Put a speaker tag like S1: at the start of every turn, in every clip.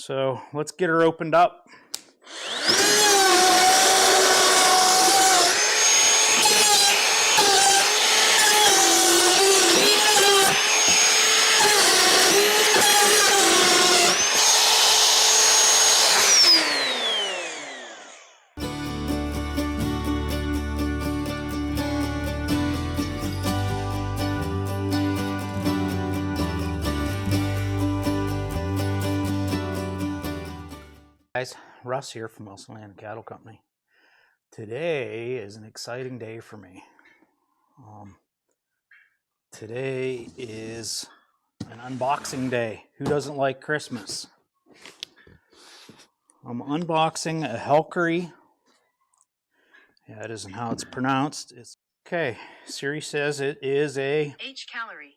S1: So let's get her opened up. Guys, Russ here from Wilson Land Cattle Company. Today is an exciting day for me. Today is an unboxing day. Who doesn't like Christmas? I'm unboxing a Hcalroy. Yeah, it isn't how it's pronounced. It's okay. Siri says it is a
S2: Hcalory.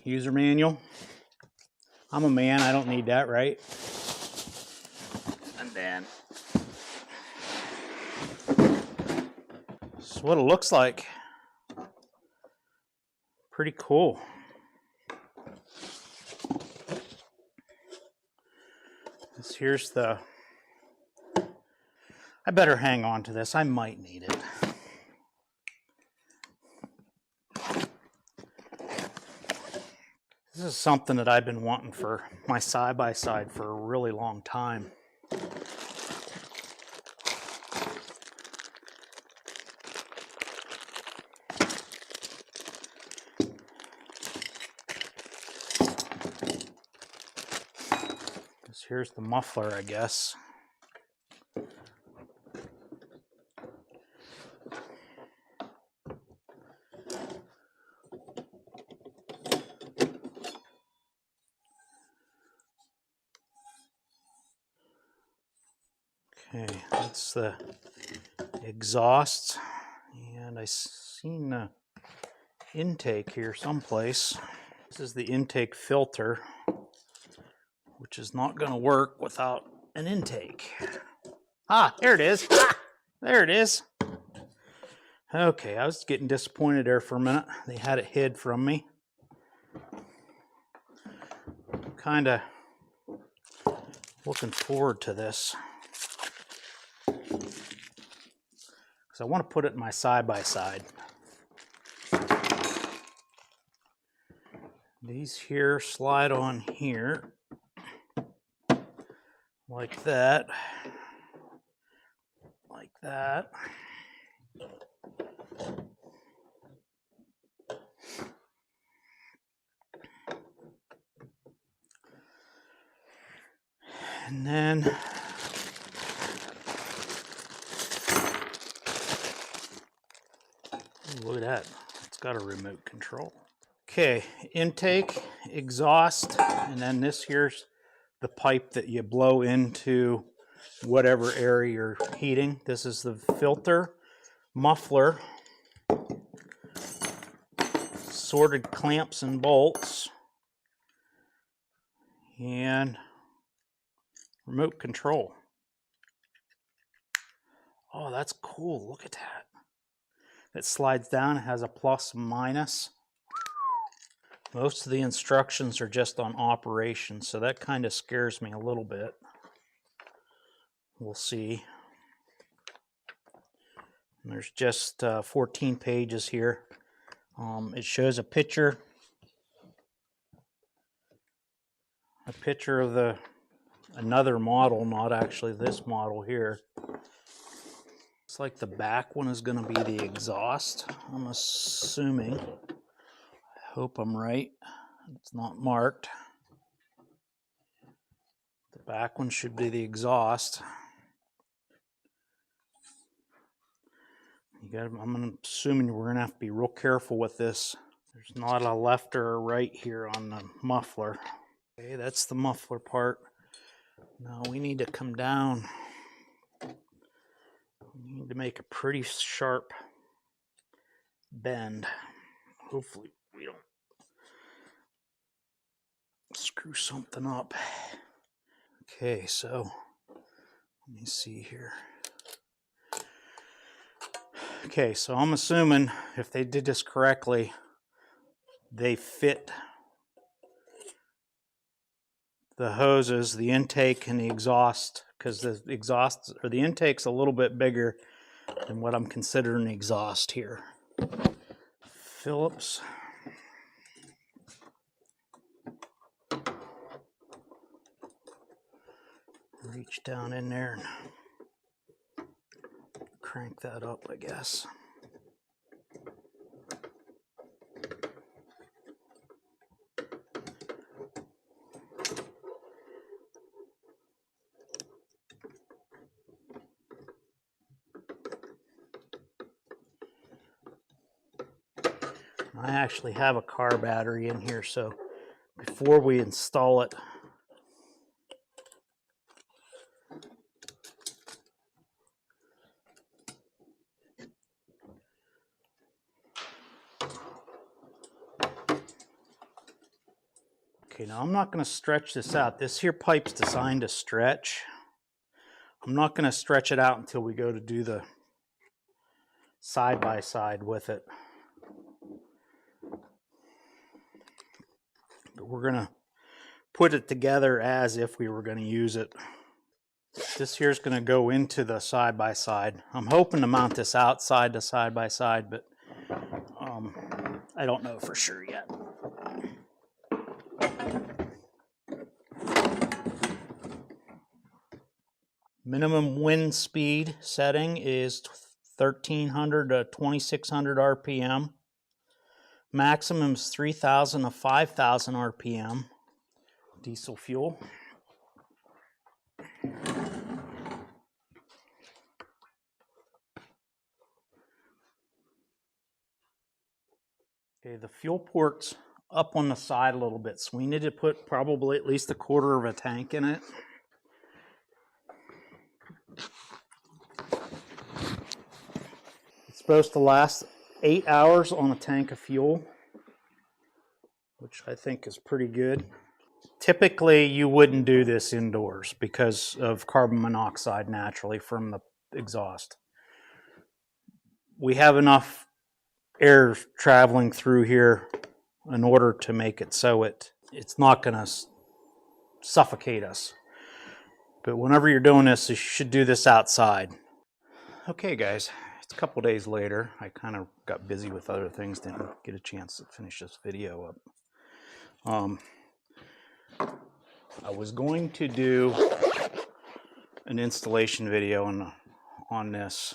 S1: user manual. I'm a man, I don't need that, right? And then this is what it looks like. Pretty cool. Here's the, I better hang on to this, I might need it. This is something that I've been wanting for my side-by-side for a really long time. Here's the muffler, I guess. Okay, that's the exhaust, and I seen the intake here someplace. This is the intake filter, which is not going to work without an intake. Ah, there it is. Ah, there it is. Okay, I was getting disappointed there for a minute. They had it hid from me. I'm kind of looking forward to this, because I want to put it in my side-by-side. These here slide on here like that, like that. And then look at that, it's got a remote control. Okay, intake, exhaust, and then this here's the pipe that you blow into whatever area you're heating. This is the filter, muffler, sorted clamps and bolts, and remote control. Oh, that's cool. Look at that. It slides down, it has a plus and minus. Most of the instructions are just on operation, so that kind of scares me a little bit. We'll see. And there's just 14 pages here. It shows a picture of another model, not actually this model here. Looks like the back one is going to be the exhaust, I'm assuming. I hope I'm right. It's not marked. The back one should be the exhaust. I'm assuming we're going to have to be real careful with this. There's not a left or a right here on the muffler. Okay, that's the muffler part. Now we need to come down. We need to make a pretty sharp bend. Hopefully we don't screw something up. Okay, so let me see here. Okay, so I'm assuming if they did this correctly, they fit the hoses, the intake and the exhaust, because the exhaust or the intake's a little bit bigger than what I'm considering the exhaust here. Phillips. Reach down in there and crank that up, I guess. I actually have a car battery in here, so before we install it, okay, now I'm not going to stretch this out. This here pipe's designed to stretch. I'm not going to stretch it out until we go to do the side-by-side with it. But we're going to put it together as if we were going to use it. This here is going to go into the side-by-side. I'm hoping to mount this outside the side-by-side, but I don't know for sure yet. Minimum wind speed setting is 1300 to 2600 RPM. Maximum is 3000 to 5000 RPM. Diesel fuel. Okay, the fuel port's up on the side a little bit, so we need to put probably at least a quarter of a tank in it. It's supposed to last 8 hours on a tank of fuel, which I think is pretty good. Typically, you wouldn't do this indoors because of carbon monoxide naturally from the exhaust. We have enough air traveling through here in order to make it so it's not going to suffocate us. But whenever you're doing this, you should do this outside. Okay, guys, it's a couple days later. I kind of got busy with other things, didn't get a chance to finish this video up. I was going to do an installation video on this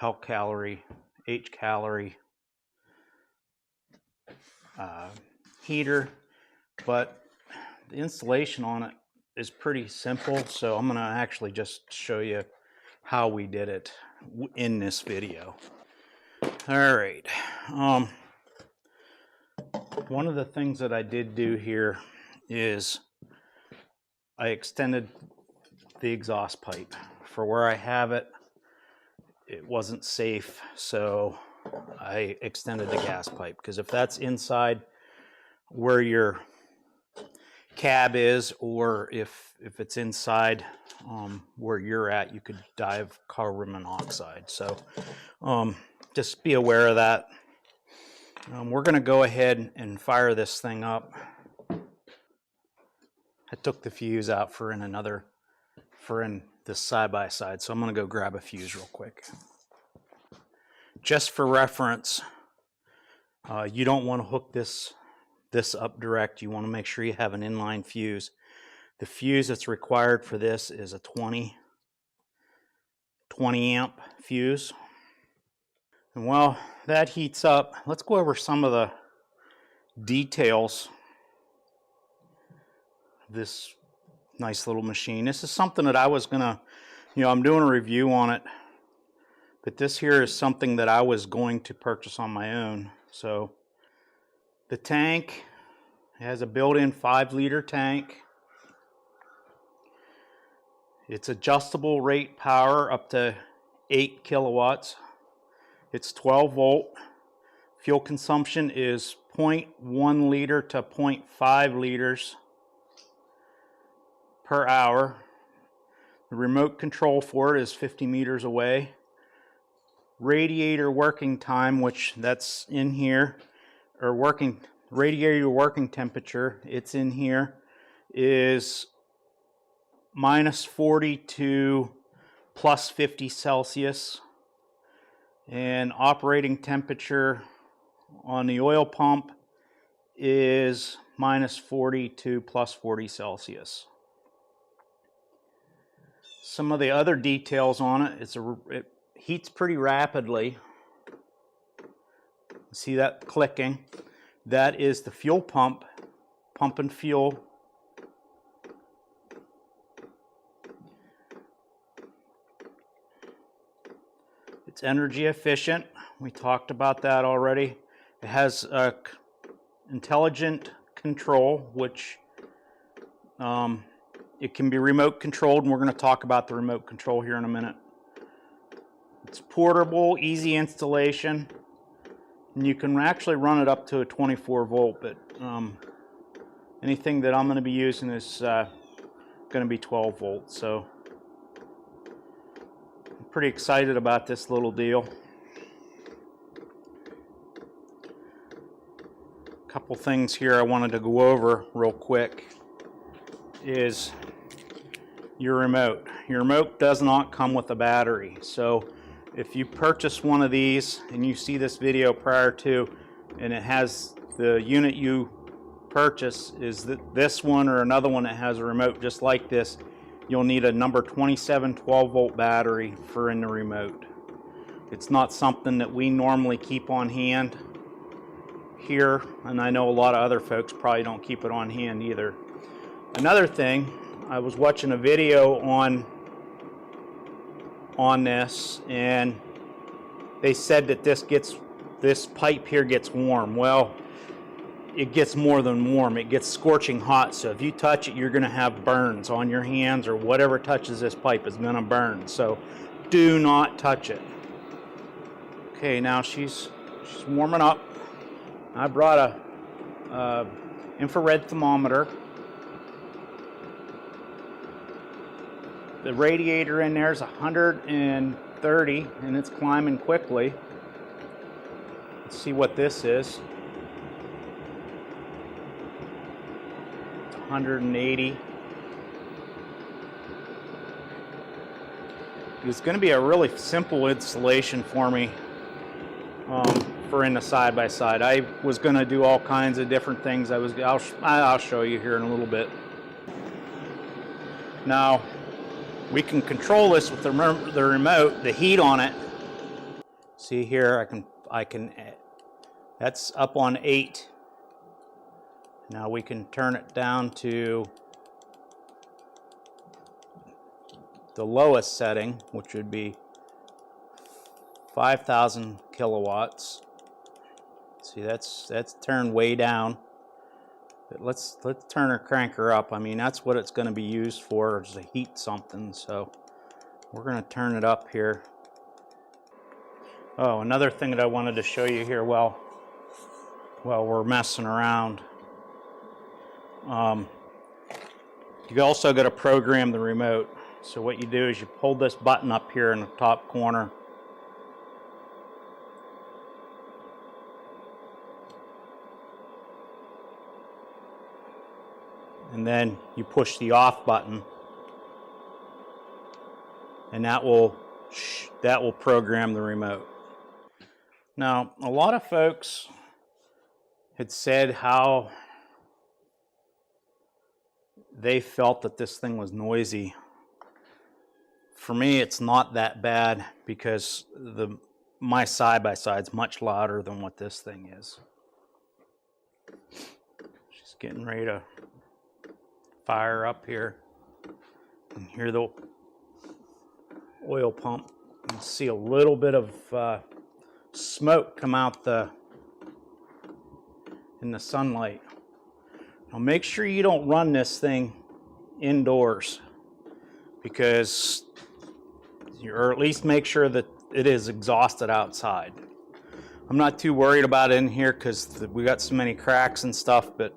S1: Hcalroy heater, but the installation on it is pretty simple, so I'm going to actually just show you how we did it in this video. All right. One of the things that I did do here is I extended the exhaust pipe. For where I have it, it wasn't safe, so I extended the gas pipe, because if that's inside where your cab is, or if it's inside where you're at, you could die of carbon monoxide. So just be aware of that. We're going to go ahead and fire this thing up. I took the fuse out for in this side-by-side, so I'm going to go grab a fuse real quick. Just for reference, you don't want to hook this up direct. You want to make sure you have an inline fuse. The fuse that's required for this is a 20 amp fuse. And while that heats up, let's go over some of the details of this nice little machine. This is something that I was gonna, I'm doing a review on it, but this here is something that I was going to purchase on my own. So the tank has a built-in 5-liter tank. It's adjustable rate power up to 8 kilowatts. It's 12 volt. Fuel consumption is 0.1 liter to 0.5 liters per hour. The remote control for it is 50 meters away. radiator working time, which that's in here, or radiator working temperature, it's in here, is -40 to +50 Celsius. And operating temperature on the oil pump is -40 to +40 Celsius. Some of the other details on it, it heats pretty rapidly. See that clicking? That is the fuel pump, pumping fuel. It's energy efficient. We talked about that already. It has intelligent control, which it can be remote controlled, and we're going to talk about the remote control here in a minute. It's portable, easy installation, and you can actually run it up to a 24 volt, but anything that I'm going to be using is going to be 12 volts, so I'm pretty excited about this little deal. A couple things here I wanted to go over real quick is your remote. Your remote does not come with a battery, so if you purchase one of these and you see this video prior to, and it has the unit you purchase is this one or another one that has a remote just like this, you'll need a number 27 12 volt battery for in the remote. It's not something that we normally keep on hand here, and I know a lot of other folks probably don't keep it on hand either. Another thing, I was watching a video on this, and they said that this pipe here gets warm. Well, it gets more than warm. It gets scorching hot, so if you touch it, you're going to have burns on your hands, or whatever touches this pipe is going to burn. So do not touch it. Okay, now she's warming up. I brought a infrared thermometer. The radiator in there is 130, and it's climbing quickly. Let's see what this is. It's 180. It's going to be a really simple installation for me for in the side-by-side. I was going to do all kinds of different things. I'll show you here in a little bit. Now, we can control this with the remote, the heat on it. See here, I can, that's up on 8. Now we can turn it down to the lowest setting, which would be 5,000 kilowatts. See, that's turned way down. But let's turn her, crank her up. I mean, that's what it's going to be used for, is to heat something. So we're going to turn it up here. Oh, another thing that I wanted to show you here while we're messing around. You also got to program the remote. So what you do is you pull this button up here in the top corner. And then you push the off button, and that will program the remote. Now, a lot of folks had said how they felt that this thing was noisy. For me, it's not that bad because my side-by-side's much louder than what this thing is. She's getting ready to fire up here, and hear the oil pump. You can see a little bit of smoke come out in the sunlight. Now make sure you don't run this thing indoors, because or at least make sure that it is exhausted outside. I'm not too worried about it in here because we got so many cracks and stuff, but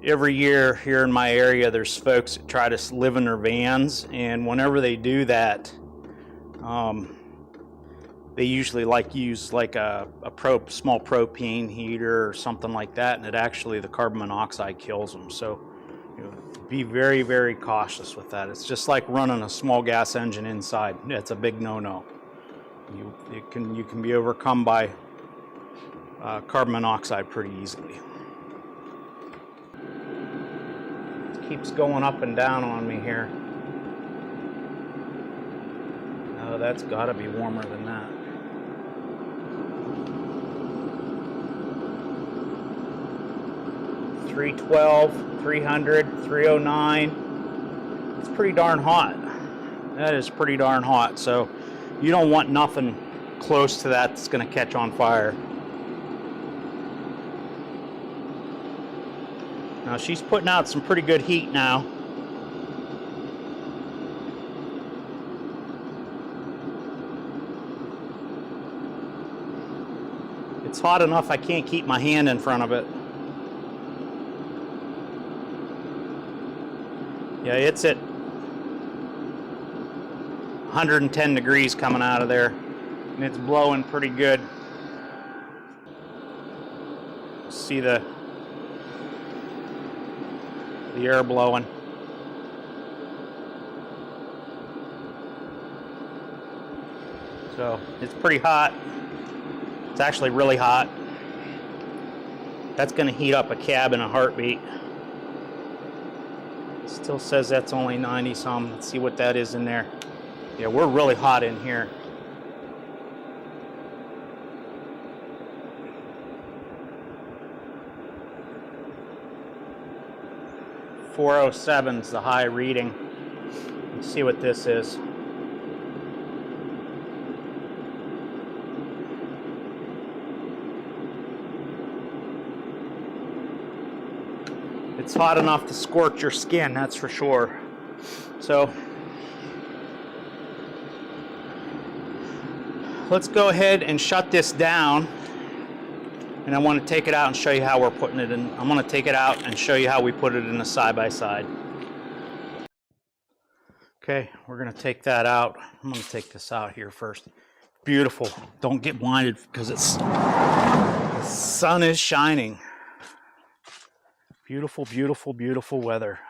S1: every year here in my area, there's folks that try to live in their vans, and whenever they do that, They usually use like a small propane heater or something like that, and it actually, the carbon monoxide kills them. So be very, very cautious with that. It's just like running a small gas engine inside. It's a big no-no. You can be overcome by carbon monoxide pretty easily. It keeps going up and down on me here. Oh, that's got to be warmer than that. .312, 300, 309. It's pretty darn hot. That is pretty darn hot. So you don't want nothing close to that that's going to catch on fire. Now she's putting out some pretty good heat now. It's hot enough I can't keep my hand in front of it. Yeah, it's at 110 degrees coming out of there, and it's blowing pretty good. See the air blowing. So it's pretty hot. It's actually really hot. That's going to heat up a cab in a heartbeat. Still says that's only 90 some. Let's see what that is in there. Yeah, we're really hot in here. .407 is the high reading. Let's see what this is. It's hot enough to scorch your skin, that's for sure. So let's go ahead and shut this down, and I want to take it out and show you how we're putting it in. I'm going to take it out and show you how we put it in a side-by-side. Okay, we're going to take that out. I'm going to take this out here first. Beautiful. Don't get blinded because the sun is shining. Beautiful, beautiful, beautiful weather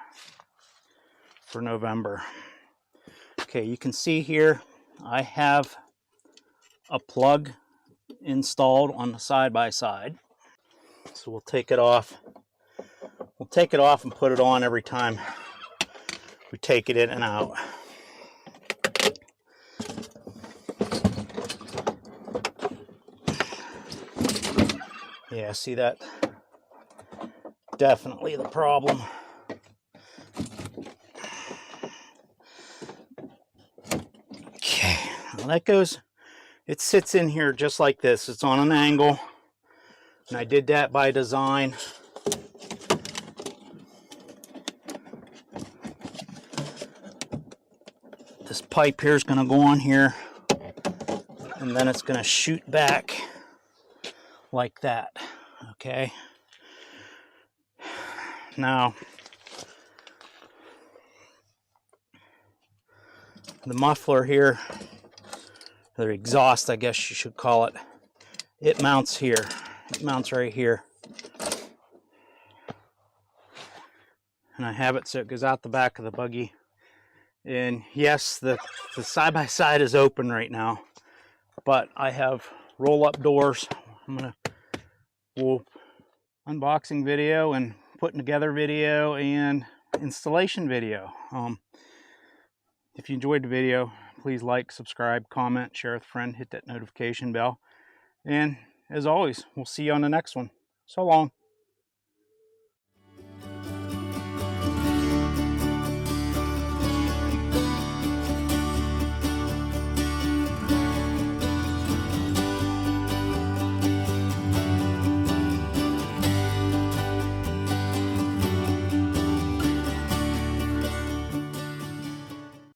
S1: for November. Okay, you can see here I have a plug installed on the side-by-side. So we'll take it off. We'll take it off and put it on every time we take it in and out. Yeah, see that? Definitely the problem. Okay, well, that goes, it sits in here just like this. It's on an angle, and I did that by design. This pipe here is going to go on here, and then it's going to shoot back like that. Okay. Now, the muffler here, the exhaust, I guess you should call it, it mounts here. It mounts right here. And I have it so it goes out the back of the buggy. And yes, the side-by-side is open right now, but I have roll-up doors. We'll unboxing video and putting together video and installation video. If you enjoyed the video, please like, subscribe, comment, share with a friend, hit that notification bell. And as always, we'll see you on the next one. So long.